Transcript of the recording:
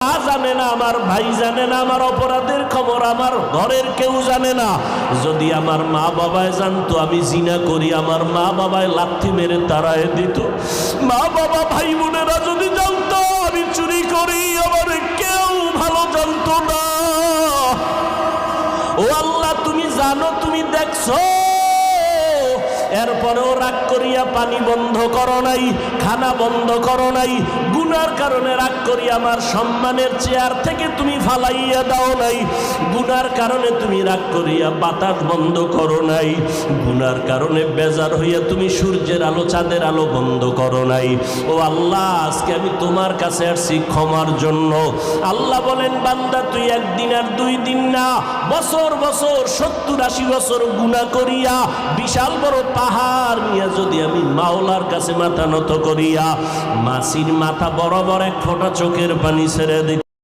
জানে না, আমার ভাই জানে না, আমার অপরাধের খবর আমার ঘরের কেউ জানে না। যদি আমার মা বাবায় জানতো আমি জিনা করি, আমার মা বাবায় লাথি মেরে তাড়ায় দিত। মা বাবা ভাই বোনেরা যদি জানতো আমি চুরি করি, আমার কেউ ভালো জানতো না। ও আল্লাহ, তুমি জানো, তুমি দেখছো, এরপরেও রাগ করিয়া পানি বন্ধ করো নাই, খানা বন্ধ করো নাই। গুনার কারণে রাগ করিয়া আমার সম্মানের চেয়ার থেকে তুমি ফালাইয়া দাও নাই। গুনার কারণে তুমি রাগ করিয়া বাতাস বন্ধ করো নাই। গুনার কারণে বেজার হইয়া তুমি সূর্যের আলো চাঁদের আলো বন্ধ করো নাই। ও আল্লাহ, আজকে আমি তোমার কাছে আসছি ক্ষমার জন্য। আল্লাহ বলেন, বান্দা তুই একদিন আর 2 দিন না, বছর বছর 70-80 বছর গুনাহ করিয়া বিশাল বড় পাহাড় নিয়ে যদি আমি মাওলার কাছে মাথা নত করিয়া মাছির মাথা বরাবর 1 ফোঁটা চোখের পানি ছেড়ে দিই।